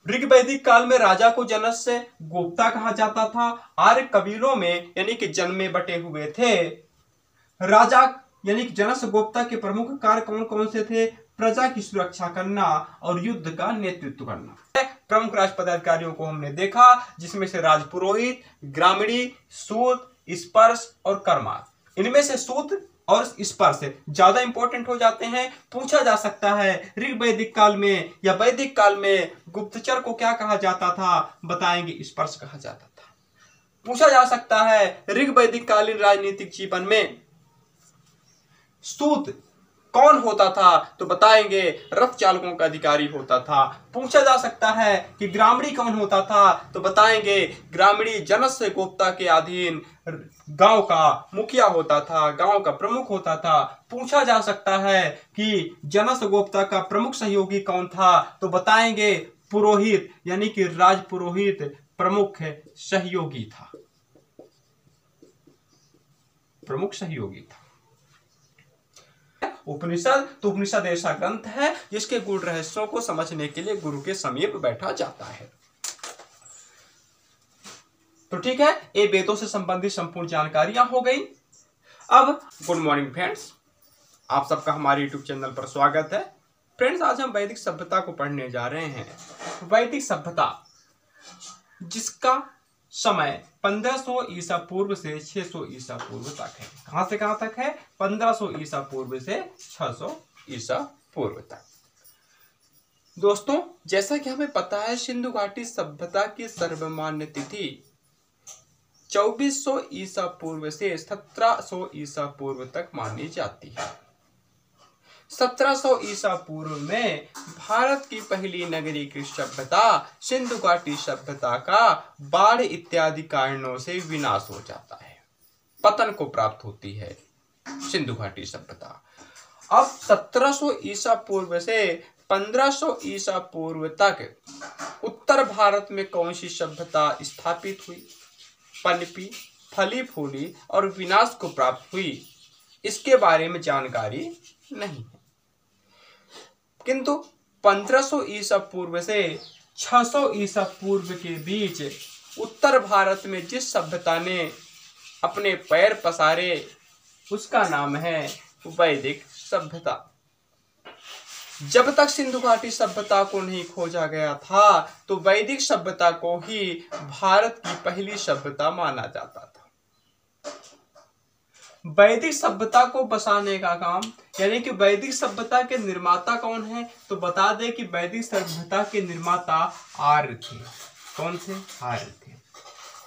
ऋग्वैदिक काल में राजा को जनस्य गोप्ता कहा जाता था। आर्य कबीलों में यानी कि जन में बटे हुए थे। राजा यानी कि जनस्य गोप्ता के प्रमुख कार्य कौन कौन से थे? प्रजा की सुरक्षा करना और युद्ध का नेतृत्व करना। प्रमुख राज पदाधिकारियों को हमने देखा, जिसमें से राजपुरोहित, ग्रामीणी, सूत, स्पर्श और कर्मात। इनमें से सूत और स्पर्श ज्यादा इंपॉर्टेंट हो जाते हैं। पूछा जा सकता है ऋग्वैदिक काल में या वैदिक काल में गुप्तचर को क्या कहा जाता था? बताएंगे, स्पर्श कहा जाता था। पूछा जा सकता है ऋग्वैदिक कालीन राजनीतिक जीवन में सूत कौन होता था? तो बताएंगे रथ चालकों का अधिकारी होता था। पूछा जा सकता है कि ग्रामीणी कौन होता था? तो बताएंगे ग्रामीणी जनस्य गोप्ता के अधीन गांव का मुखिया होता था, गांव का प्रमुख होता था। पूछा जा सकता है कि जनस्य गोप्ता का प्रमुख सहयोगी कौन था? तो बताएंगे पुरोहित यानी कि राजपुरोहित प्रमुख सहयोगी था, प्रमुख सहयोगी था। उपनिषद, तो उपनिषद ऐसा ग्रंथ है जिसके गूढ़ रहस्यों को समझने के लिए गुरु के समीप बैठा जाता है। तो ठीक है, ये वेदों से संबंधित संपूर्ण जानकारियां हो गई। अब गुड मॉर्निंग फ्रेंड्स, आप सबका हमारे YouTube चैनल पर स्वागत है। फ्रेंड्स, आज हम वैदिक सभ्यता को पढ़ने जा रहे हैं। वैदिक सभ्यता जिसका समय 1500 ईसा पूर्व से 600 ईसा पूर्व तक है। कहां से कहां तक है? 1500 ईसा पूर्व से 600 ईसा पूर्व तक। दोस्तों, जैसा कि हमें पता है, सिंधु घाटी सभ्यता की सर्वमान्य तिथि 2400 ईसा पूर्व से 1700 ईसा पूर्व तक मानी जाती है। 1700 ईसा पूर्व में भारत की पहली नगरी की सभ्यता सिंधु घाटी सभ्यता का बाढ़ इत्यादि कारणों से विनाश हो जाता है, पतन को प्राप्त होती है सिंधु घाटी सभ्यता। अब 1700 ईसा पूर्व से 1500 ईसा पूर्व तक उत्तर भारत में कौन सी सभ्यता स्थापित हुई, पनपी, फली फूली और विनाश को प्राप्त हुई, इसके बारे में जानकारी नहीं है। किंतु 1500 ईसा पूर्व से 600 ईसा पूर्व के बीच उत्तर भारत में जिस सभ्यता ने अपने पैर पसारे उसका नाम है वैदिक सभ्यता। जब तक सिंधु घाटी सभ्यता को नहीं खोजा गया था तो वैदिक सभ्यता को ही भारत की पहली सभ्यता माना जाता था। वैदिक सभ्यता को बसाने का काम यानी कि वैदिक सभ्यता के निर्माता कौन है? तो बता दें कि वैदिक सभ्यता के निर्माता आर्य थे। कौन थे? आर्य थे।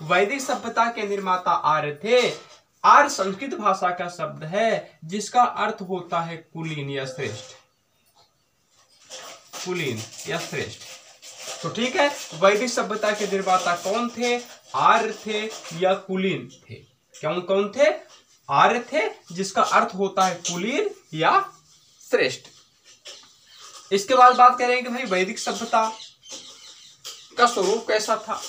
वैदिक सभ्यता के निर्माता आर्य थे। आर्य संस्कृत भाषा का शब्द है जिसका अर्थ होता है कुलीन या श्रेष्ठ, कुलीन या श्रेष्ठ। तो ठीक है, वैदिक सभ्यता के निर्माता कौन थे? आर्य थे या कुलीन थे? कौन थे? आर्य थे, जिसका अर्थ होता है कुलीन या श्रेष्ठ। इसके बाद बात करेंगे भाई वैदिक सभ्यता का स्वरूप कैसा था।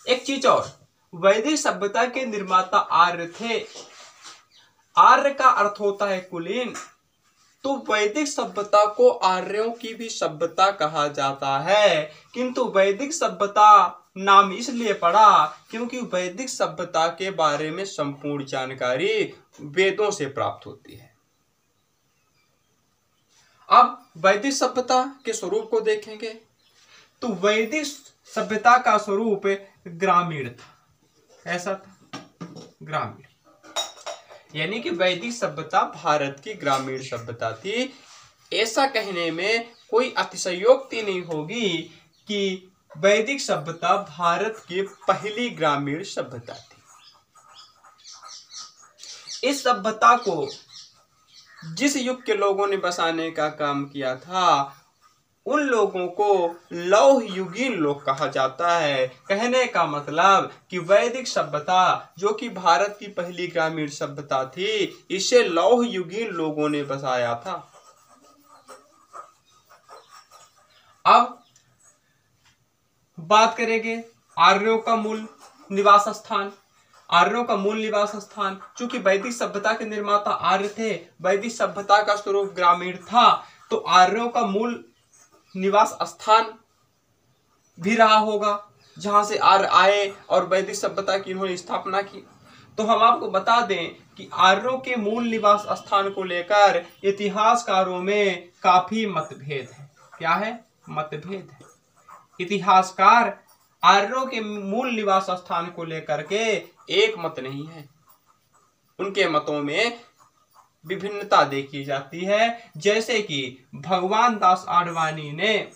एक चीज और, वैदिक सभ्यता के निर्माता आर्य थे। आर्य का अर्थ होता है कुलीन, तो वैदिक सभ्यता को आर्यों की भी सभ्यता कहा जाता है। किंतु वैदिक सभ्यता नाम इसलिए पड़ा क्योंकि वैदिक सभ्यता के बारे में संपूर्ण जानकारी वेदों से प्राप्त होती है। अब वैदिक सभ्यता के स्वरूप को देखेंगे तो वैदिक सभ्यता का स्वरूप ग्रामीण था। ऐसा था, ग्रामीण, यानी कि वैदिक सभ्यता भारत की ग्रामीण सभ्यता थी। ऐसा कहने में कोई अतिशयोक्ति नहीं होगी कि वैदिक सभ्यता भारत की पहली ग्रामीण सभ्यता थी। इस सभ्यता को जिस युग के लोगों ने बसाने का काम किया था उन लोगों को लौह युगीन लोग कहा जाता है। कहने का मतलब कि वैदिक सभ्यता जो कि भारत की पहली ग्रामीण सभ्यता थी, इसे लौह युगीन लोगों ने बसाया था। अब बात करेंगे आर्यों का मूल निवास स्थान। आर्यों का मूल निवास स्थान, चूंकि वैदिक सभ्यता के निर्माता आर्य थे, वैदिक सभ्यता का स्वरूप ग्रामीण था, तो आर्यों का मूल निवास स्थान भी रहा होगा, जहां से आर्य आए और वैदिक सभ्यता की इन्होंने स्थापना की। तो हम आपको बता दें कि आर्यों के मूल निवास स्थान को लेकर इतिहासकारों में काफी मतभेद है। क्या है? मतभेद है। इतिहासकार आर्यों के मूल निवास स्थान को लेकर के एक मत नहीं है, उनके मतों में विभिन्नता देखी जाती है। जैसे कि भगवान दास आडवाणी ने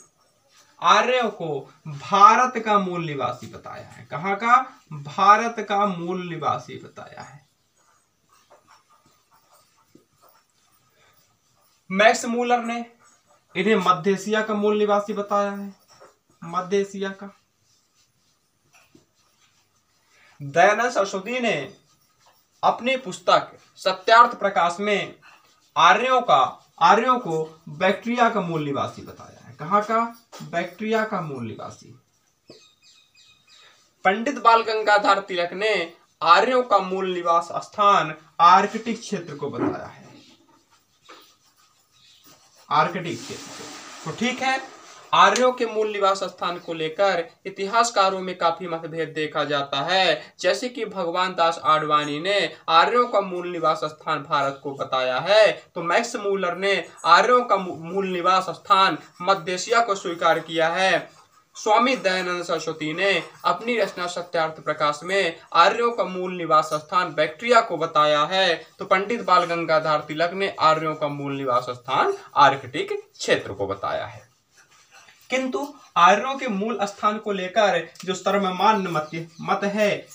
आर्यों को भारत का मूल निवासी बताया है। कहां का? भारत का मूल निवासी बताया है। मैक्स मूलर ने इन्हें मध्य एशिया का मूल निवासी बताया है, मध्य एशिया का। दयानंद सरस्वती ने अपनी पुस्तक सत्यार्थ प्रकाश में आर्यों को बैक्ट्रिया का मूल निवासी बताया है। कहां का? बैक्ट्रिया का मूल निवासी। पंडित बाल गंगाधर तिलक ने आर्यों का मूल निवास स्थान आर्कटिक क्षेत्र को बताया है, आर्कटिक क्षेत्र। तो ठीक है, आर्यों के मूल निवास स्थान को लेकर इतिहासकारों में काफी मतभेद देखा जाता है। जैसे कि भगवान दास आडवाणी ने आर्यों का मूल निवास स्थान भारत को बताया है, तो मैक्स मूलर ने आर्यों का मूल निवास स्थान मध्य एशिया को स्वीकार किया है। स्वामी दयानंद सरस्वती ने अपनी रचना सत्यार्थ प्रकाश में आर्यों का मूल निवास स्थान बैक्ट्रिया को बताया है। तो पंडित बाल गंगाधर तिलक ने आर्यों का मूल निवास स्थान आर्कटिक क्षेत्र को बताया है। किंतु आर्यों के मूल स्थान को लेकर जो सर्वमान्य मत है,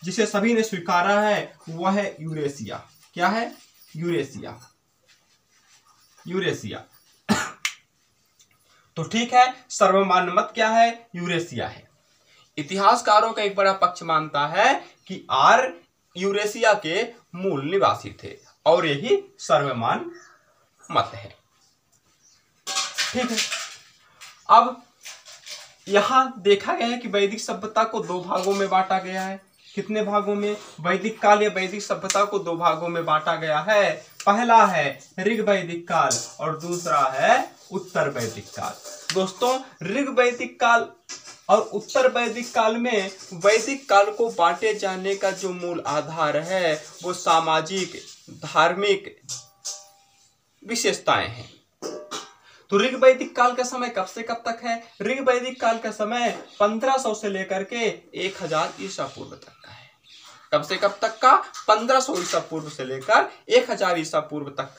जिसे सभी ने स्वीकारा है, वह है यूरेशिया। क्या है? यूरेशिया। यूरेशिया। तो ठीक है, सर्वमान्य मत क्या है? यूरेशिया है। इतिहासकारों का एक बड़ा पक्ष मानता है कि आर्य यूरेशिया के मूल निवासी थे और यही सर्वमान्य मत है। ठीक है, अब यहां देखा गया है कि वैदिक सभ्यता को दो भागों में बांटा गया है। कितने भागों में? वैदिक काल या वैदिक सभ्यता को दो भागों में बांटा गया है। पहला है ऋग वैदिक काल और दूसरा है उत्तर वैदिक काल। दोस्तों, ऋग वैदिक काल और उत्तर वैदिक काल में वैदिक काल को बांटे जाने का जो मूल आधार है वो सामाजिक धार्मिक विशेषताएं हैं। तो ऋग वैदिक काल का समय कब से कब तक है? ऋग वैदिक काल का समय 1500 से लेकर के 1000 ईसा पूर्व तक का है। कब से कब तक का? 1500 ईसा पूर्व से लेकर 1000 ईसा पूर्व तक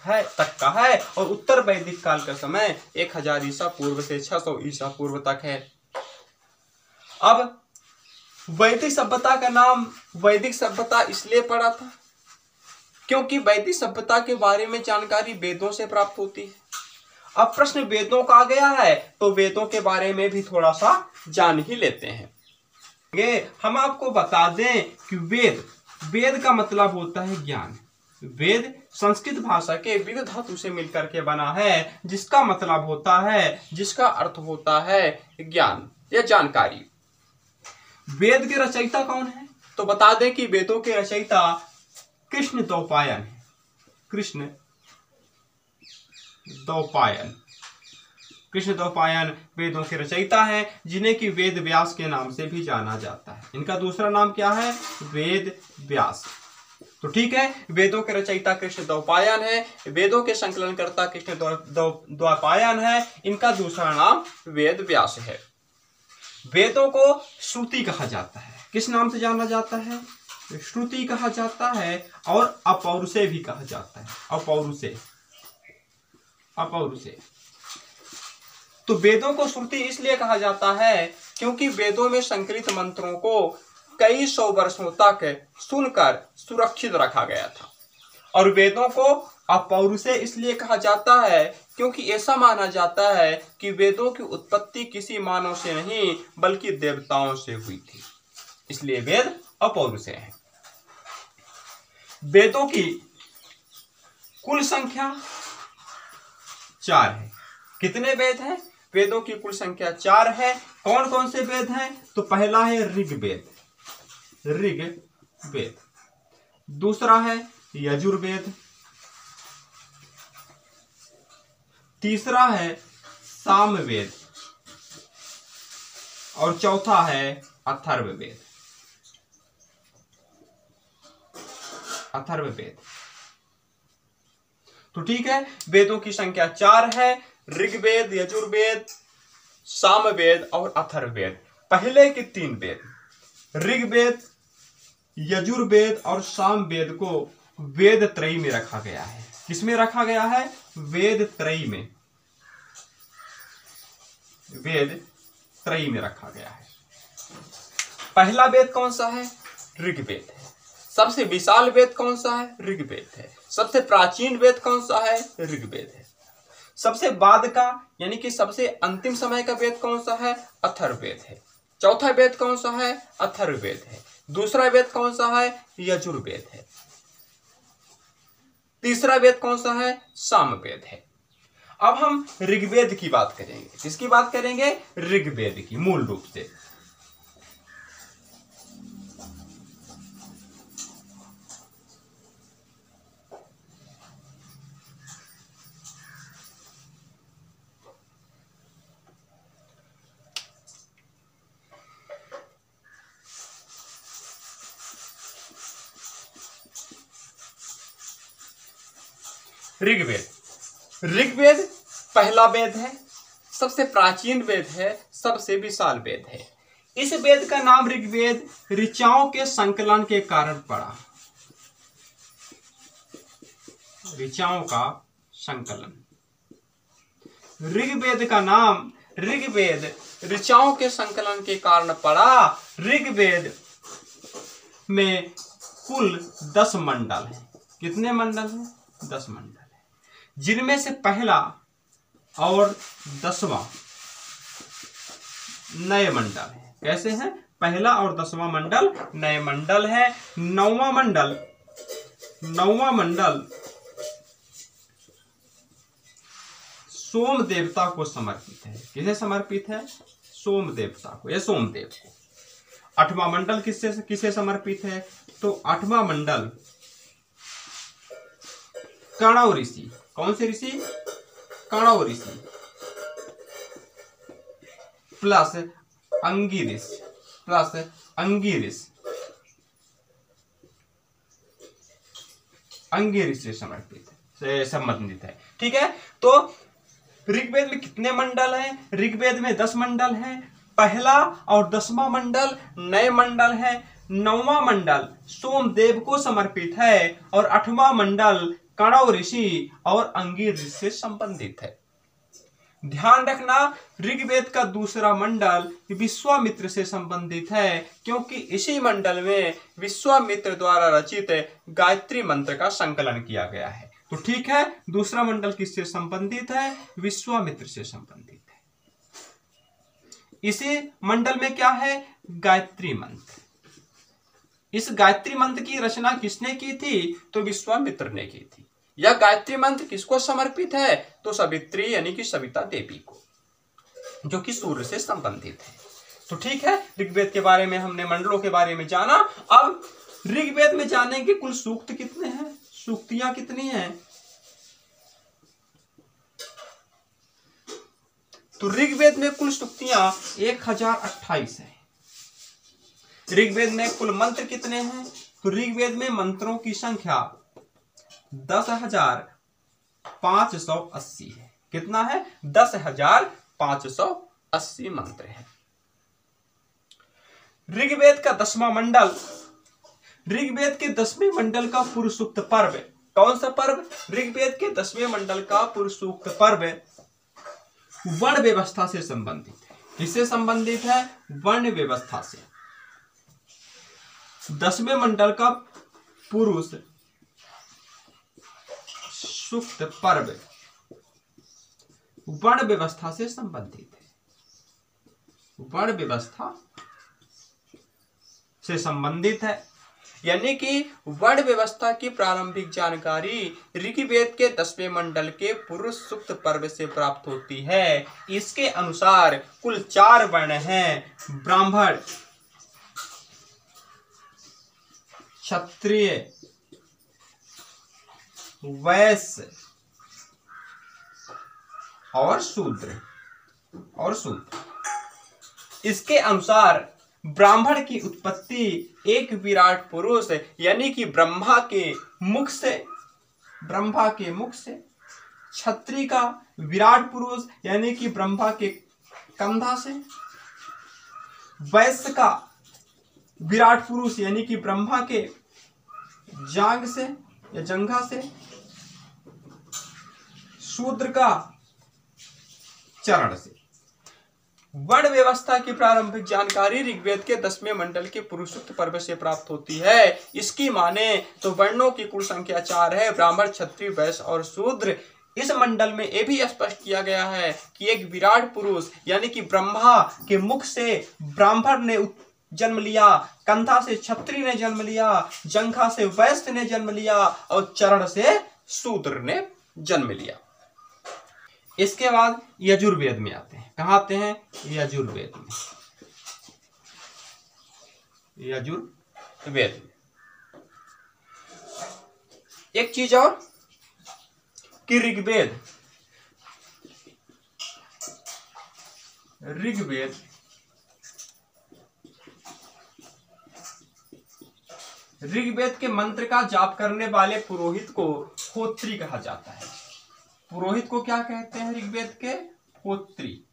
का है। और उत्तर वैदिक काल का समय 1000 ईसा पूर्व से 600 ईसा पूर्व तक है। अब वैदिक सभ्यता का नाम वैदिक सभ्यता इसलिए पड़ा था क्योंकि वैदिक सभ्यता के बारे में जानकारी वेदों से प्राप्त होती है। अब प्रश्न वेदों का आ गया है तो वेदों के बारे में भी थोड़ा सा जान ही लेते हैं। हम आपको बता दें कि वेद का मतलब होता है ज्ञान। वेद संस्कृत भाषा के वेद धातु से मिलकर के बना है, जिसका मतलब होता है, जिसका अर्थ होता है ज्ञान या जानकारी। वेद के रचयिता कौन है? तो बता दें कि वेदों के रचयिता कृष्ण द्वैपायन है। कृष्ण द्वैपायन वेदों के रचयिता हैं, जिन्हें कि वेद व्यास के नाम से भी जाना जाता है। इनका दूसरा नाम क्या है? वेद व्यास। तो ठीक है, वेदों के रचयिता कृष्ण द्वैपायन है, वेदों के संकलनकर्ता कृष्ण द्वैपायन है। इनका दूसरा नाम वेद व्यास है। वेदों को श्रुति कहा जाता है। किस नाम से जाना जाता है? श्रुति कहा जाता है और अपौरुषेय भी कहा जाता है। अपौरुषेय। तो वेदों को श्रुति इसलिए कहा जाता है क्योंकि वेदों में संकलित मंत्रों को कई सौ वर्षों तक सुनकर सुरक्षित रखा गया था। और वेदों को अपौरुषेय इसलिए कहा जाता है क्योंकि ऐसा माना जाता है कि वेदों की उत्पत्ति किसी मानव से नहीं बल्कि देवताओं से हुई थी, इसलिए वेद अपौरुषेय है। वेदों की कुल संख्या 4 है। कितने वेद हैं? वेदों की कुल संख्या 4 है। कौन कौन से वेद हैं? तो पहला है ऋग्वेद, दूसरा है यजुर्वेद, तीसरा है सामवेद, और चौथा है अथर्ववेद। अथर्ववेद। तो ठीक है, वेदों की संख्या 4 है, ऋग्वेद, यजुर्वेद, सामवेद और अथर्ववेद। पहले के 3 वेद, ऋग्वेद, यजुर्वेद और सामवेद को वेद त्रयी में रखा गया है। किसमें रखा गया है? वेद त्रयी में। वेद त्रयी में रखा गया है। पहला वेद कौन सा है? ऋग्वेद है। सबसे विशाल वेद कौन सा है? ऋग्वेद है। सबसे प्राचीन वेद कौन सा है? ऋग्वेद है। सबसे बाद का यानी कि सबसे अंतिम समय का वेद कौन सा है? अथर्ववेद है। चौथा वेद कौन सा है? अथर्ववेद है। दूसरा वेद कौन सा है? यजुर्वेद है। तीसरा वेद कौन सा है? सामवेद है। अब हम ऋग्वेद की बात करेंगे। किसकी बात करेंगे? ऋग्वेद की। मूल रूप से ऋग्वेद। ऋग्वेद पहला वेद है, सबसे प्राचीन वेद है, सबसे विशाल वेद है। इस वेद का नाम ऋग्वेद ऋचाओं के संकलन के कारण पड़ा। ऋचाओं का संकलन। ऋग्वेद का नाम ऋग्वेद ऋचाओं के संकलन के कारण पड़ा। ऋग्वेद में कुल 10 मंडल है। कितने मंडल हैं? 10 मंडल है, जिनमें से पहला और 10वां नए मंडल है। कैसे हैं? पहला और 10वां मंडल नए मंडल है। 9वां मंडल सोम देवता को समर्पित है। किसे समर्पित है? सोम देवता को या सोमदेव को। 8वां मंडल किसे समर्पित है? तो 8वां मंडल कणव ऋषि। कौन से ऋषि? कणव ऋषि प्लस अंगिरिस से समर्पित से संबंधित है। ठीक है, तो ऋग्वेद में कितने मंडल हैं? ऋग्वेद में 10 मंडल हैं। पहला और 10वां मंडल नए मंडल है। 9वां मंडल सोमदेव को समर्पित है और 8वां मंडल कणव ऋषि और अंगिरस से संबंधित है। ध्यान रखना, ऋग्वेद का दूसरा मंडल विश्वामित्र से संबंधित है, क्योंकि इसी मंडल में विश्वामित्र द्वारा रचित गायत्री मंत्र का संकलन किया गया है। तो ठीक है, दूसरा मंडल किससे संबंधित है? विश्वामित्र से संबंधित है। इसी मंडल में क्या है? गायत्री मंत्र। इस गायत्री मंत्र की रचना किसने की थी? तो विश्वामित्र ने की थी। यह गायत्री मंत्र किसको समर्पित है? तो सवित्री यानी कि सविता देवी को, जो कि सूर्य से संबंधित है। तो ठीक है, ऋग्वेद के बारे में हमने मंडलों के बारे में जाना। अब ऋग्वेद में जानेंगे कुल सूक्त कितने हैं, सूक्तियां कितनी हैं। तो ऋग्वेद में कुल सूक्तियां 1028 है। ऋग्वेद में कुल मंत्र कितने हैं? तो ऋग्वेद में मंत्रों की संख्या 10,580 है। कितना है? 10,580 मंत्र है। ऋग्वेद का 10वां मंडल, ऋग्वेद के 10वें मंडल का पूर्व सूक्त पर्व। कौन सा पर्व? ऋग्वेद के 10वें मंडल का पूर्व सूक्त पर्व वर्ण व्यवस्था से संबंधित है। किससे संबंधित है? वर्ण व्यवस्था से। 10वें मंडल का पुरुष सूक्त पर्व वर्ण व्यवस्था से संबंधित है। वर्ण व्यवस्था से संबंधित है, यानी कि वर्ण व्यवस्था की प्रारंभिक जानकारी ऋग्वेद के 10वें मंडल के पुरुष सूक्त पर्व से प्राप्त होती है। इसके अनुसार कुल 4 वर्ण हैं: ब्राह्मण, क्षत्रिय, वैश्य और शूद्र। इसके अनुसार ब्राह्मण की उत्पत्ति एक विराट पुरुष यानी कि ब्रह्मा के मुख से, क्षत्रिय का विराट पुरुष यानी कि ब्रह्मा के कंधा से, वैश्य का विराट पुरुष यानी कि ब्रह्मा के जांग से या जंघा से, शूद्र का चरण से। वर्ण व्यवस्था की प्रारंभिक जानकारी ऋग्वेद के 10वें मंडल के पुरुषोक्त पर्व से प्राप्त होती है। इसकी माने तो वर्णों की कुल संख्या 4 है, ब्राह्मण, क्षत्रिय, वैश्य और शूद्र। इस मंडल में यह भी स्पष्ट किया गया है कि एक विराट पुरुष यानी कि ब्रह्मा के मुख से ब्राह्मण ने जन्म लिया, कंधा से क्षत्रिय ने जन्म लिया, जंघा से वैश्य ने जन्म लिया और चरण से शूद्र ने जन्म लिया। इसके बाद यजुर्वेद में आते हैं। कहाँ आते हैं? यजुर्वेद में। यजुर्वेद में एक चीज और कि ऋग्वेद के मंत्र का जाप करने वाले पुरोहित को होत्री कहा जाता है। पुरोहित को क्या कहते हैं? ऋग्वेद के होत्री।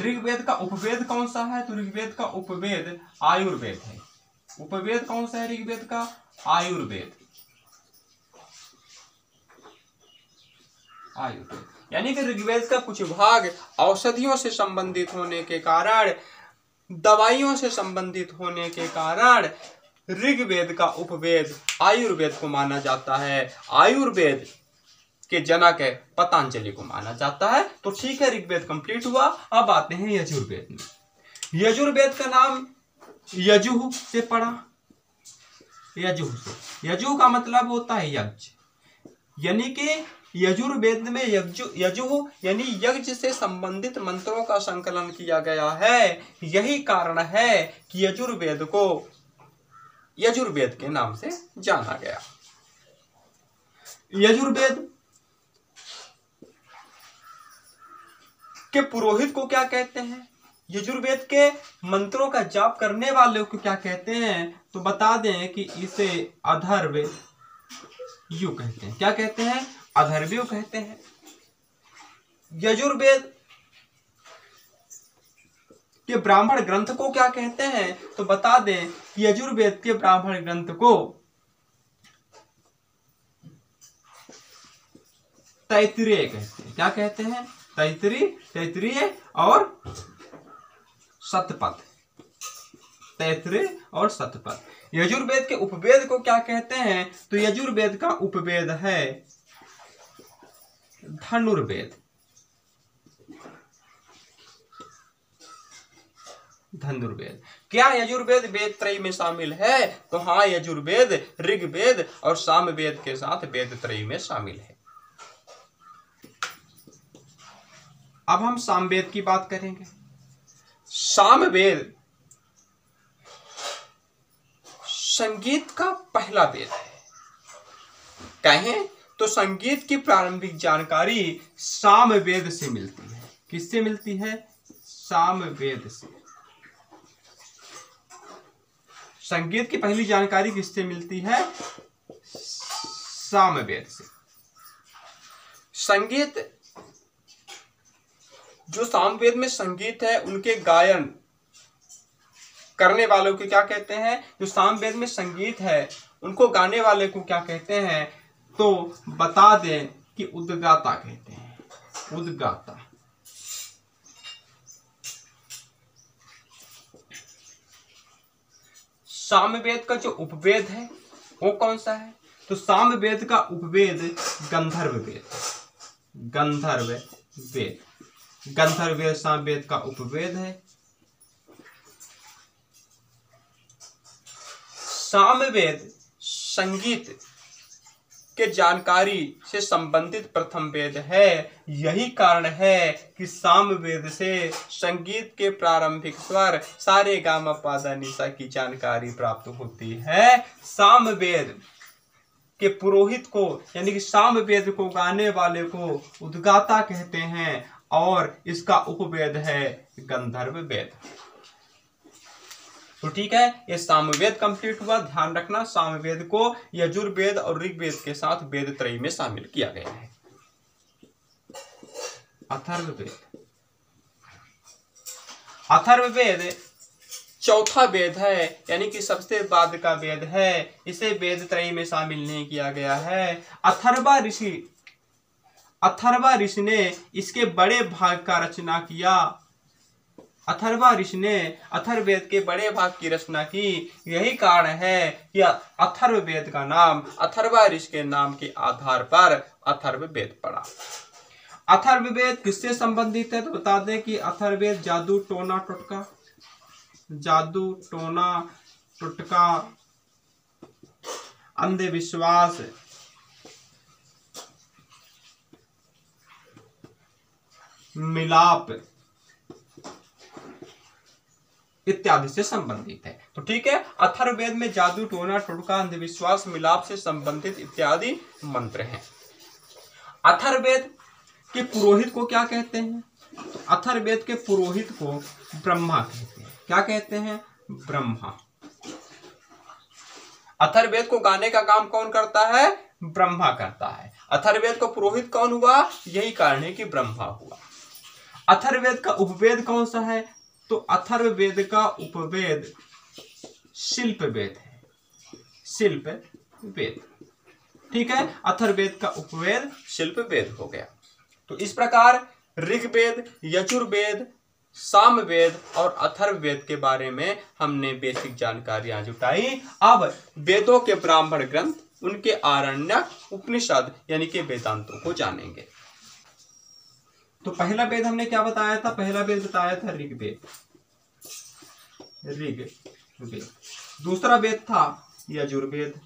ऋग्वेद का उपवेद कौन सा है? तो ऋग्वेद का उपवेद आयुर्वेद है। उपवेद कौन सा है ऋग्वेद का? आयुर्वेद। यानी कि ऋग्वेद का कुछ भाग औषधियों से संबंधित होने के कारण, दवाइयों से संबंधित होने के कारण ऋग्वेद का उपवेद आयुर्वेद को माना जाता है। आयुर्वेद के जनक है पतंजलि को माना जाता है। तो ठीक है, ऋग्वेद कंप्लीट हुआ। अब आते हैं यजुर्वेद में। यजुर्वेद का नाम यजुः से पड़ा। यजुः से, यजुः का मतलब होता है यज्ञ, यानी कि यजुर्वेद में यजुः यानी यज्ञ से संबंधित मंत्रों का संकलन किया गया है। यही कारण है कि यजुर्वेद को यजुर्वेद के नाम से जाना गया। यजुर्वेद के पुरोहित को क्या कहते हैं? यजुर्वेद के मंत्रों का जाप करने वाले को क्या कहते हैं? तो बता दें कि इसे अथर्वयु कहते हैं। क्या कहते हैं? अथर्वयु कहते हैं। यजुर्वेद के ब्राह्मण ग्रंथ को क्या कहते हैं? तो बता दें कि यजुर्वेद के ब्राह्मण ग्रंथ को तैत्तिरीय कहते हैं। क्या कहते हैं? तैत्तिरीय और शतपथ। तैत्तिरीय और शतपथ। यजुर्वेद के उपवेद को क्या कहते हैं? तो यजुर्वेद का उपवेद है धनुर्वेद। धनुर्वेद। क्या यजुर्वेद वेद त्रय में शामिल है? तो हाँ, यजुर्वेद ऋग्वेद और सामवेद के साथ वेद त्रय में शामिल है। अब हम सामवेद की बात करेंगे। सामवेद संगीत का पहला वेद है। कहें तो संगीत की प्रारंभिक जानकारी सामवेद से मिलती है। किससे मिलती है? सामवेद से। संगीत की पहली जानकारी किससे मिलती है? सामवेद से। संगीत, जो सामवेद में संगीत है, उनके गायन करने वालों को क्या कहते हैं? जो सामवेद में संगीत है उनको गाने वाले को क्या कहते हैं? तो बता दें कि उद्गाता कहते हैं। उद्गाता। सामवेद का जो उपवेद है वो कौन सा है? तो सामवेद का उपवेद गंधर्व वेद। गंधर्व वेद। गंधर्व वेद सामवेद का उपवेद है। सामवेद संगीत के जानकारी से संबंधित प्रथम वेद है। यही कारण है कि सामवेद से संगीत के प्रारंभिक स्वर सारे गामा पादा निसा की जानकारी प्राप्त होती है। सामवेद के पुरोहित को यानी कि सामवेद को गाने वाले को उद्गाता कहते हैं और इसका उपवेद है गंधर्व वेद। तो ठीक है, ये सामवेद कंप्लीट हुआ। ध्यान रखना, सामवेद को यजुर्वेद और ऋग्वेद के साथ वेद त्रयी में शामिल किया गया है। अथर्ववेद, अथर्ववेद चौथा वेद है, यानी कि सबसे बाद का वेद है। इसे वेद त्रयी में शामिल नहीं किया गया है। अथर्वा ऋषि ने इसके बड़े भाग का रचना किया। अथर्वा ऋषि ने अथर्ववेद के बड़े भाग की रचना की। यही कारण है कि अथर्ववेद का नाम अथर्वा ऋषि के नाम के आधार पर अथर्ववेद पड़ा। अथर्ववेद किससे संबंधित है? तो बता दें कि अथर्ववेद जादू टोना टोटका, अंधविश्वास, मिलाप इत्यादि से संबंधित है। तो ठीक है, अथर्ववेद में जादू टोना टोटका, अंधविश्वास, मिलाप से संबंधित इत्यादि मंत्र हैं। अथर्ववेद के पुरोहित को क्या कहते हैं? तो अथर्ववेद के पुरोहित को ब्रह्मा कहते हैं। क्या कहते हैं? ब्रह्मा। अथर्ववेद को गाने का काम कौन करता है? ब्रह्मा करता है। अथर्ववेद का पुरोहित कौन हुआ? यही कारण है कि ब्रह्मा हुआ। अथर्ववेद का उपवेद कौन सा है? तो अथर्ववेद का उपवेद शिल्पवेद है। शिल्पवेद, ठीक है, अथर्ववेद का उपवेद शिल्पवेद हो गया। तो इस प्रकार ऋग्वेद, यजुर्वेद, सामवेद और अथर्ववेद के बारे में हमने बेसिक जानकारियां जुटाई। अब वेदों के ब्राह्मण ग्रंथ, उनके आरण्यक, उपनिषद यानी कि वेदांतों को जानेंगे। तो पहला वेद हमने क्या बताया था? पहला वेद बताया था ऋग्वेद। दूसरा वेद था यजुर्वेद।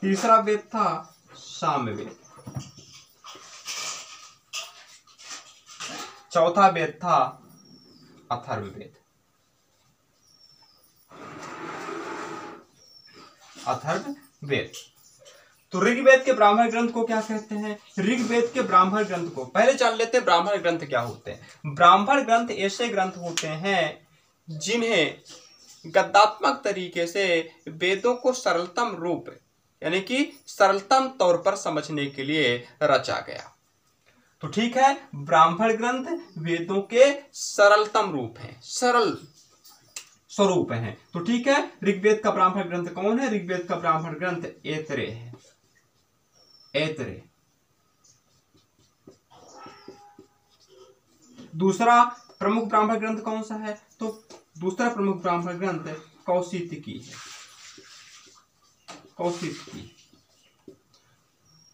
तीसरा वेद था सामवेद। चौथा वेद था अथर्ववेद। अथर्ववेद। तो ऋग्वेद के ब्राह्मण ग्रंथ को क्या कहते हैं? ऋग्वेद के ब्राह्मण ग्रंथ को पहले जान लेते हैं। ब्राह्मण ग्रंथ क्या होते हैं? ब्राह्मण ग्रंथ ऐसे ग्रंथ होते हैं जिन्हें गद्यात्मक तरीके से वेदों को सरलतम रूप, यानी कि सरलतम तौर पर समझने के लिए रचा गया। तो ठीक है, ब्राह्मण ग्रंथ वेदों के सरलतम रूप हैं, सरल स्वरूप हैं। तो ठीक है, ऋग्वेद का ब्राह्मण ग्रंथ कौन है? ऋग्वेद का ब्राह्मण ग्रंथ ऐतरेय है। ऐतरेय। दूसरा प्रमुख ब्राह्मण ग्रंथ कौन सा है? तो दूसरा प्रमुख ब्राह्मण ग्रंथ कौशितकी है। कौशितकी।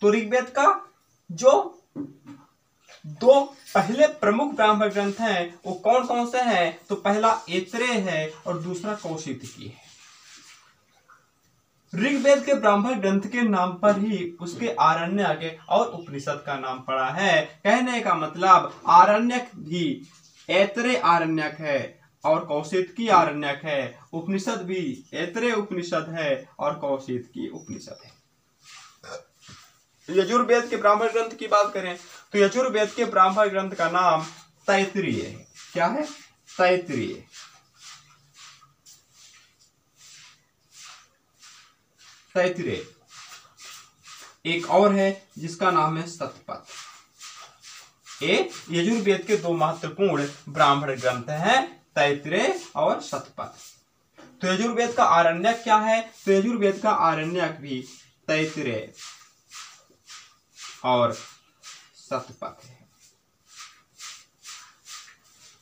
तो ऋग्वेद का जो दो पहले प्रमुख ब्राह्मण ग्रंथ हैं वो कौन कौन से हैं? तो पहला ऐतरेय है और दूसरा कौशितकी है। ऋग्वेद के ब्राह्मण ग्रंथ के नाम पर ही उसके आरण्यक और उपनिषद का नाम पड़ा है। कहने का मतलब आरण्यक भी ऐतरेय आरण्यक है और कौशितकी आरण्यक है। उपनिषद भी ऐतरेय उपनिषद है और कौशितकी उपनिषद है। यजुर्वेद के ब्राह्मण ग्रंथ की बात करें तो यजुर्वेद के ब्राह्मण ग्रंथ का नाम तैत्तिरीय है। क्या है? तैत्तिरीय। तैत्तिरीय। एक और है जिसका नाम है शतपथ। ये यजुर्वेद के दो महत्वपूर्ण ब्राह्मण ग्रंथ हैं, तैत्तिरीय और शतपथ। तो यजुर्वेद का आरण्यक क्या है? तो यजुर्वेद का आरण्यक भी तैत्तिरीय और शतपथ है।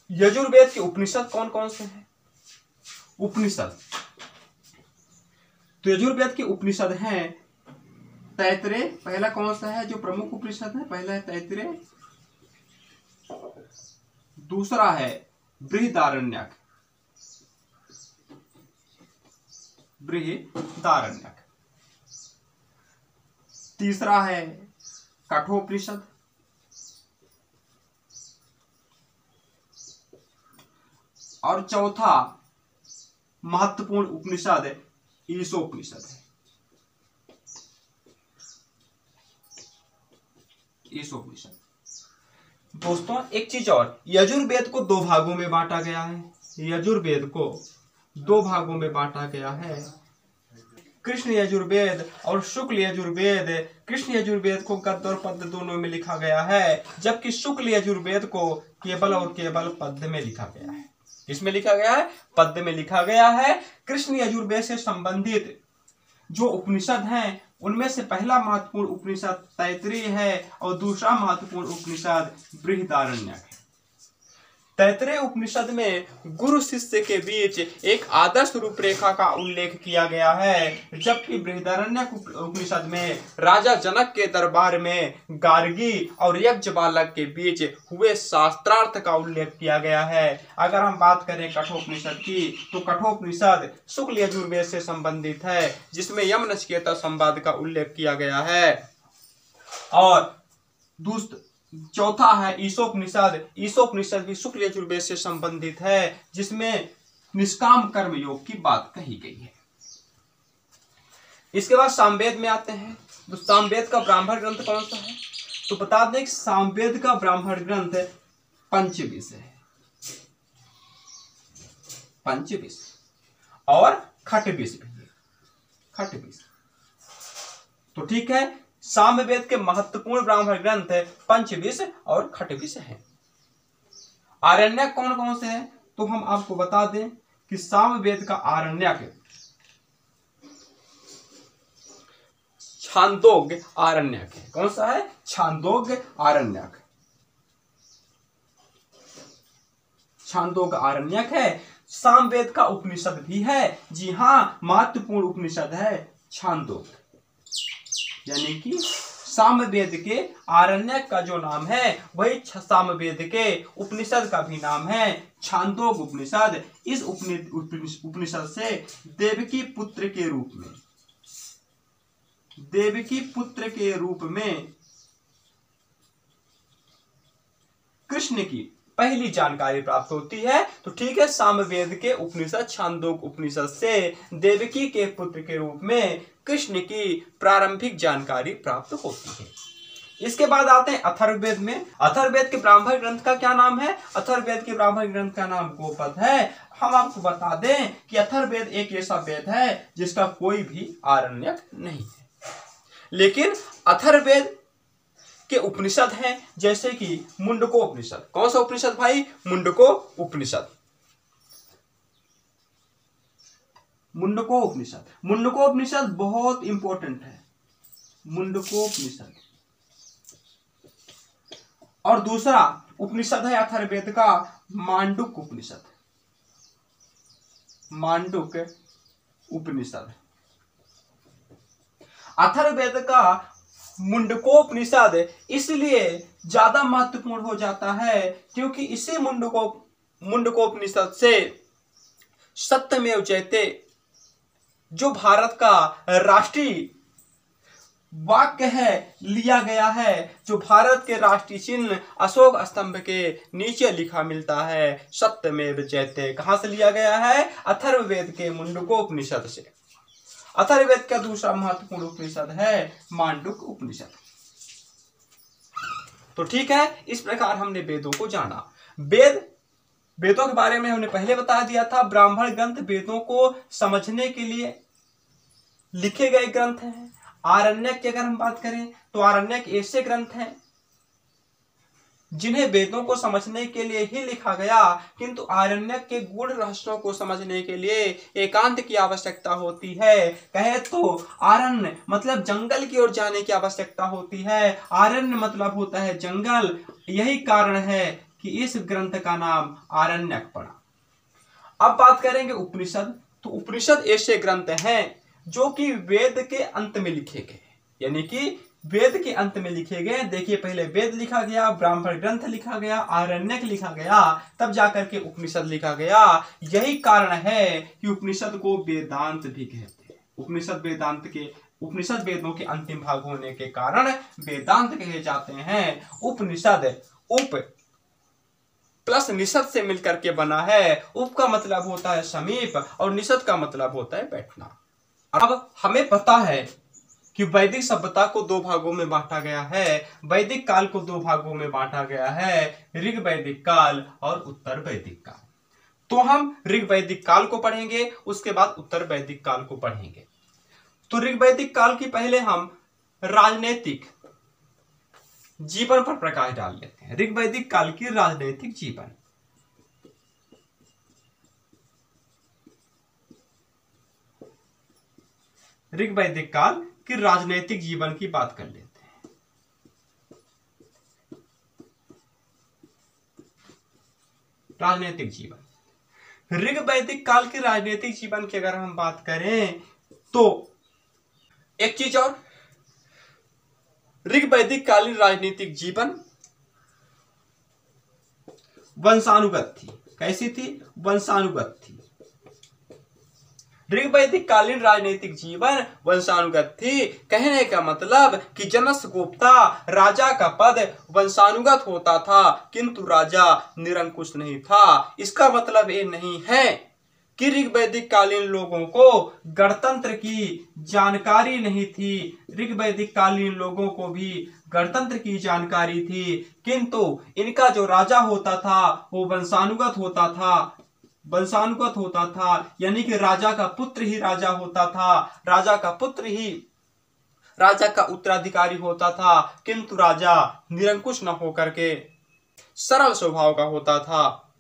यजुर्वेद के उपनिषद कौन कौन से हैं? उपनिषद, तो यजुर्वेद के उपनिषद हैं तैत्तिरीय। पहला कौन सा है जो प्रमुख उपनिषद है? पहला है तैत्तिरीय, दूसरा है बृहदारण्यक। बृहदारण्यक। तीसरा है कठोपनिषद, और चौथा महत्वपूर्ण उपनिषद ईशोपनिषद है। ईशोपनिषद। दोस्तों एक चीज और, यजुर्वेद को दो भागों में बांटा गया है। यजुर्वेद को दो भागों में बांटा गया है, कृष्ण यजुर्वेद और शुक्ल यजुर्वेद। कृष्ण यजुर्वेद को गद्य और पद्य दोनों में लिखा गया है, जबकि शुक्ल यजुर्वेद को केवल और केवल पद्य में लिखा गया है। किसमें लिखा गया है? पद्य में लिखा गया है। कृष्ण यजुर्वेद से संबंधित जो उपनिषद हैं उनमें से पहला महत्वपूर्ण उपनिषद तैत्तिरीय है और दूसरा महत्वपूर्ण उपनिषद बृहदारण्यक है। तैत्तिरीय उपनिषद में गुरु शिष्य के बीच एक आदर्श रूपरेखा का उल्लेख किया गया है, जबकि बृहदारण्यक उपनिषद में राजा जनक के दरबार में गार्गी और यज्ञवालक के बीच हुए शास्त्रार्थ का उल्लेख किया गया है। अगर हम बात करें कठोपनिषद की, तो कठोपनिषद शुक्ल यजुर्वेद से संबंधित है, जिसमें यम नचिकेता संवाद का उल्लेख किया गया है। और चौथा है ईशोपनिषद। ईशोपनिषद भी शुक्ल यजुर्वेद से संबंधित है, जिसमें निष्काम कर्म योग की बात कही गई है। इसके बाद सामवेद में आते हैं। तो सामवेद का ब्राह्मण ग्रंथ कौन सा है? तो बता दें कि सामवेद का ब्राह्मण ग्रंथ पंचविंश है। पंचविंश और खटविंश भी है। खटविंश तो ठीक है, सामवेद के महत्वपूर्ण ब्राह्मण ग्रंथ पंचविंश और खटविंश है। आरण्यक कौन कौन से हैं? तो हम आपको बता दें कि सामवेद का आरण्यक छांदोग्य आरण्यक है। कौन सा है? छांदोग्य आरण्यक। छांदोग्य आरण्यक है। सामवेद का उपनिषद भी है। जी हाँ, महत्वपूर्ण उपनिषद है छांदोग्य, यानी कि सामवेद के आरण्यक का जो नाम है वही सामवेद के उपनिषद का भी नाम है छांदोग्य उपनिषद। इस उपनिषद से देवकी पुत्र के रूप में कृष्ण की पहली जानकारी प्राप्त होती है। तो ठीक है, सामवेद के उपनिषद छांदोग्य उपनिषद से देवकी के पुत्र के रूप में कृष्ण की प्रारंभिक जानकारी प्राप्त होती है। इसके बाद आते हैं अथर्ववेद में। अथर्ववेद के ब्राह्मण ग्रंथ का क्या नाम है? अथर्ववेद के ब्राह्मण ग्रंथ का नाम गोपद है। हम आपको बता दें कि अथर्ववेद एक ऐसा वेद है जिसका कोई भी आरण्यक नहीं है, लेकिन अथर्ववेद के उपनिषद हैं, जैसे कि मुंडको उपनिषद। कौन सा उपनिषद भाई? मुंडको उपनिषद। मुंडको उपनिषद। मुंडको उपनिषद बहुत इंपॉर्टेंट है, मुंडको उपनिषद। और दूसरा उपनिषद है अथर्ववेद का मांडुक उपनिषद। मांडुक उपनिषद। अथर्ववेद का मुंडकोपनिषद इसलिए ज्यादा महत्वपूर्ण हो जाता है क्योंकि इसी मुंडकोपनिषद से सत्यमेव जयते जो भारत का राष्ट्रीय वाक्य है लिया गया है, जो भारत के राष्ट्रीय चिन्ह अशोक स्तंभ के नीचे लिखा मिलता है, सत्यमेव जयते। कहां से लिया गया है? अथर्ववेद के मुंडकोपनिषद से। अथर्ववेद का दूसरा महत्वपूर्ण उपनिषद है मांडुक उपनिषद। तो ठीक है, इस प्रकार हमने वेदों को जाना। वेदों के बारे में हमने पहले बता दिया था। ब्राह्मण ग्रंथ वेदों को समझने के लिए लिखे गए ग्रंथ हैं। आरण्यक की अगर हम बात करें तो आरण्यक ऐसे ग्रंथ हैं जिन्हें वेदों को समझने के लिए ही लिखा गया, किंतु आरण्यक के गूढ़ रहस्यों को समझने के लिए एकांत की आवश्यकता होती है। कहे तो आरण्य मतलब जंगल की ओर जाने की आवश्यकता होती है। आरण्य मतलब होता है जंगल। यही कारण है कि इस ग्रंथ का नाम आरण्यक पड़ा। अब बात करेंगे उपनिषद। तो उपनिषद ऐसे ग्रंथ हैं जो कि वेद के अंत में लिखे गए, यानी कि वेद के अंत में लिखे गए। देखिए, पहले वेद लिखा गया, ब्राह्मण ग्रंथ लिखा गया, आरण्यक लिखा गया, तब जाकर के उपनिषद लिखा गया। यही कारण है कि उपनिषद को वेदांत भी कहते हैं। उपनिषद वेदों के अंतिम भाग होने के कारण वेदांत कहे जाते हैं। उपनिषद उप प्लस निषद से मिलकर के बना है। उप का मतलब होता है समीप और निषद का मतलब होता है बैठना। अब हमें पता है कि वैदिक सभ्यता को दो भागों में बांटा गया है, वैदिक काल को दो भागों में बांटा गया है, ऋग वैदिक काल और उत्तर वैदिक काल। तो हम ऋग वैदिक काल को पढ़ेंगे, उसके बाद उत्तर वैदिक काल को पढ़ेंगे। तो ऋग वैदिक काल की पहले हम राजनीतिक जीवन पर प्रकाश डाल लेते हैं। ऋग वैदिक काल की राजनीतिक जीवन। ऋग वैदिक काल की राजनीतिक जीवन की बात कर लेते हैं। राजनीतिक जीवन, ऋग वैदिक काल के राजनीतिक जीवन की अगर हम बात करें तो एक चीज और, ऋग वैदिक कालीन राजनीतिक जीवन वंशानुगत थी। कैसी थी? वंशानुगत थी। ऋग वैदिक कालीन राजनीतिक जीवन वंशानुगत थी। कहने का मतलब कि जनस गुप्ता राजा का पद वंशानुगत होता था, किंतु राजा निरंकुश नहीं था। इसका मतलब ये नहीं है कि ऋग वैदिक कालीन लोगों को गणतंत्र की जानकारी नहीं थी। ऋग वैदिक कालीन लोगों को भी गणतंत्र की जानकारी थी, किंतु इनका जो राजा होता था वो वंशानुगत होता था। वंशानुगत होता था यानी कि राजा का पुत्र ही राजा होता था, राजा का पुत्र ही राजा का उत्तराधिकारी होता था, किंतु राजा निरंकुश न होकर के सरल स्वभाव का होता था,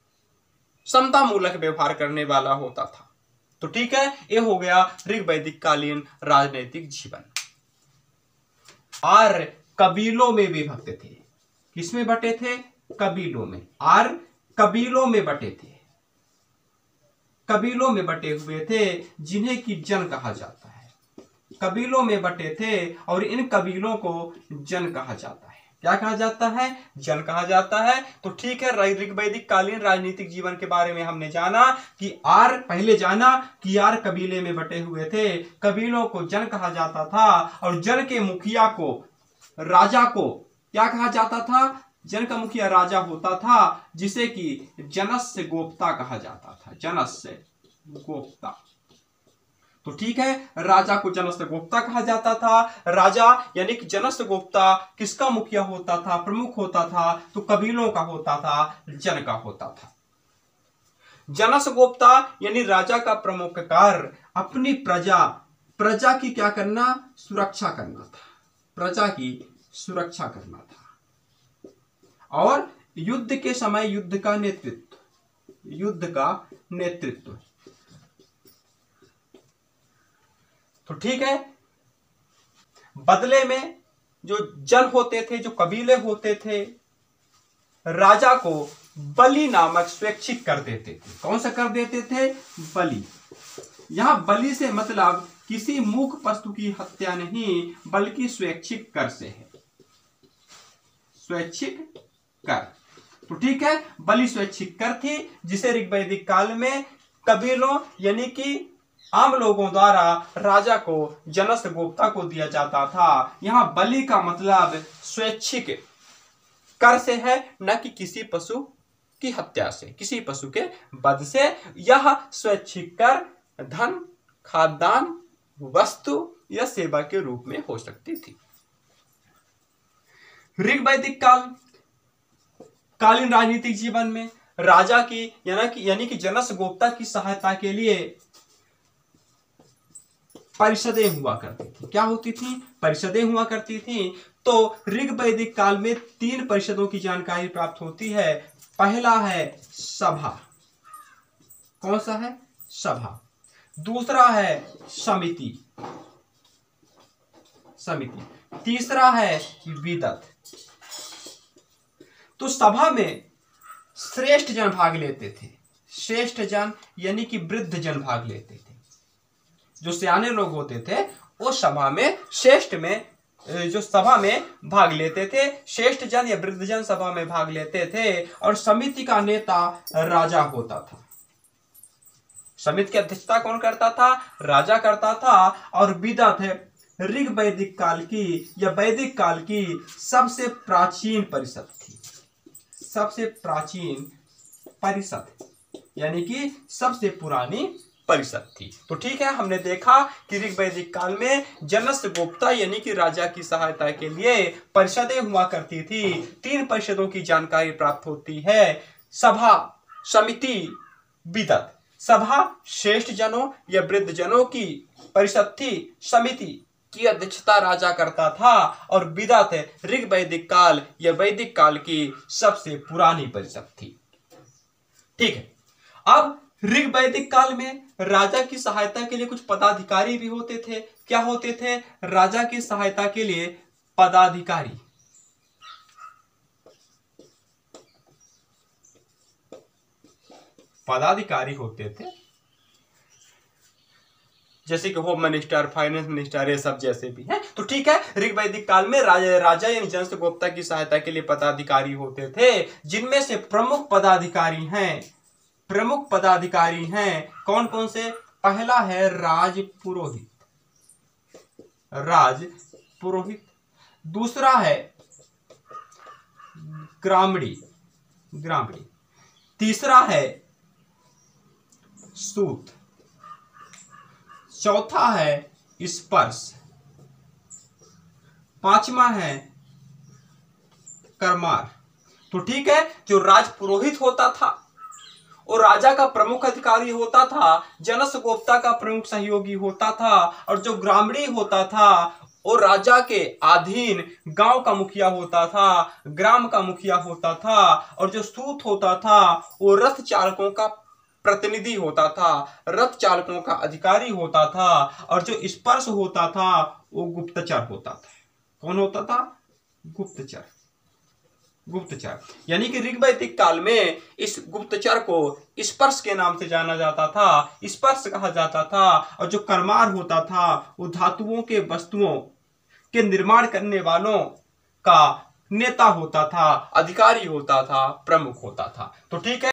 समता मूलक व्यवहार करने वाला होता था। तो ठीक है, ये हो गया ऋग वैदिक कालीन राजनीतिक जीवन। आर्य कबीलों में विभक्त थे। किसमें बटे थे? कबीलों में। आर्य कबीलों में बटे थे, कबीलों में बटे हुए थे, जिन्हें कि जन कहा जाता है। कबीलों में बटे थे और इन कबीलों को जन कहा जाता है। क्या कहा जाता है? जन कहा जाता है। तो ठीक है, ऋग वैदिक कालीन राजनीतिक जीवन के बारे में हमने जाना कि आर्य, पहले जाना कि आर्य कबीले में बटे हुए थे, कबीलों को जन कहा जाता था और जन के मुखिया को, राजा को क्या कहा जाता था? जन का मुखिया राजा होता था, जिसे कि जनस्य गोप्ता कहा जाता था। जनस्य गोप्ता। तो ठीक है, राजा को जनस्य गोप्ता कहा जाता था। राजा यानी कि जनस्य गोप्ता किसका मुखिया होता था? प्रमुख होता था। तो कबीलों का होता था, जन का होता था। जनस्य गोप्ता यानी राजा का प्रमुख कार्य अपनी प्रजा की क्या करना? सुरक्षा करना था। प्रजा की सुरक्षा करना था और युद्ध के समय युद्ध का नेतृत्व। तो ठीक है, बदले में जो जन होते थे, जो कबीले होते थे, राजा को बलि नामक स्वैच्छिक कर देते थे। कौन सा कर देते थे? बलि। यहां बलि से मतलब किसी मूक पशु की हत्या नहीं, बल्कि स्वैच्छिक कर से है। स्वैच्छिक कर। तो ठीक है, बलि स्वैच्छिक कर थी, जिसे ऋग वैदिक काल में कबीलों यानी कि आम लोगों द्वारा राजा को जनस्य गोप्ता को दिया जाता था। यहां बलि का मतलब स्वैच्छिक कर से है, न कि किसी पशु की हत्या से, किसी पशु के वध से। यह स्वैच्छिक कर धन, खाद्यान्न, वस्तु या सेवा के रूप में हो सकती थी। ऋग वैदिक कालीन राजनीतिक जीवन में राजा की यानी कि जनस्य गोप्ता की सहायता के लिए परिषदें हुआ करती थी। क्या होती थी? परिषदें हुआ करती थी। तो ऋग वैदिक काल में 3 परिषदों की जानकारी प्राप्त होती है। पहला है सभा। कौन सा है? सभा। दूसरा है समिति। तीसरा है विदत। तो सभा में श्रेष्ठ जन भाग लेते थे। श्रेष्ठ जन यानी कि वृद्ध जन भाग लेते थे। जो सियाने लोग होते थे वो सभा में सभा में भाग लेते थे। श्रेष्ठ जन या वृद्ध जन सभा में भाग लेते थे और समिति का नेता राजा होता था। समिति की अध्यक्षता कौन करता था? राजा करता था। और विदत है ऋग वैदिक काल की या वैदिक काल की सबसे प्राचीन परिषद थी। सबसे प्राचीन परिषद यानी कि सबसे पुरानी परिषद थी। तो ठीक है, हमने देखा कि ऋग वैदिक काल में जनस्य गुप्ता यानी कि राजा की सहायता के लिए परिषदें हुआ करती थी। 3 परिषदों की जानकारी प्राप्त होती है। सभा, समिति, विदत। सभा श्रेष्ठ जनों या वृद्ध जनों की परिषद थी, समिति की अध्यक्षता राजा करता था, और विदत ऋग वैदिक काल या वैदिक काल की सबसे पुरानी परिषद थी। ठीक है, अब ऋग वैदिक काल में राजा की सहायता के लिए कुछ पदाधिकारी भी होते थे। क्या होते थे? राजा की सहायता के लिए पदाधिकारी। पदाधिकारी होते थे, जैसे कि होम मिनिस्टर, फाइनेंस मिनिस्टर, ये सब जैसे भी हैं। तो ठीक है, ऋग वैदिक काल में राजा यानी जनस्य गुप्ता की सहायता के लिए पदाधिकारी होते थे, जिनमें से प्रमुख पदाधिकारी हैं कौन कौन से? पहला है राजपुरोहित, दूसरा है ग्रामणी, तीसरा है सूत, चौथा है स्पर्श, पांचवा है करमार। तो ठीक है, जो राजपुरोहित होता था और राजा का प्रमुख अधिकारी होता था, जनस्य गुप्ता का प्रमुख सहयोगी होता था, और जो ग्रामणी होता था और राजा के अधीन गांव का मुखिया होता था, ग्राम का मुखिया होता था, और जो सूत होता था वो रथ चालकों का प्रतिनिधि होता था, रथ चालकों का अधिकारी होता था, और जो स्पर्श होता था वो गुप्तचर होता था। कौन होता था? गुप्तचर। यानी कि ऋग वैदिक काल में इस गुप्तचर को स्पर्श के नाम से जाना जाता था, स्पर्श कहा जाता था, और जो करमार होता था वो धातुओं के वस्तुओं के निर्माण करने वालों का नेता होता था, अधिकारी होता था, प्रमुख होता था। तो ठीक है।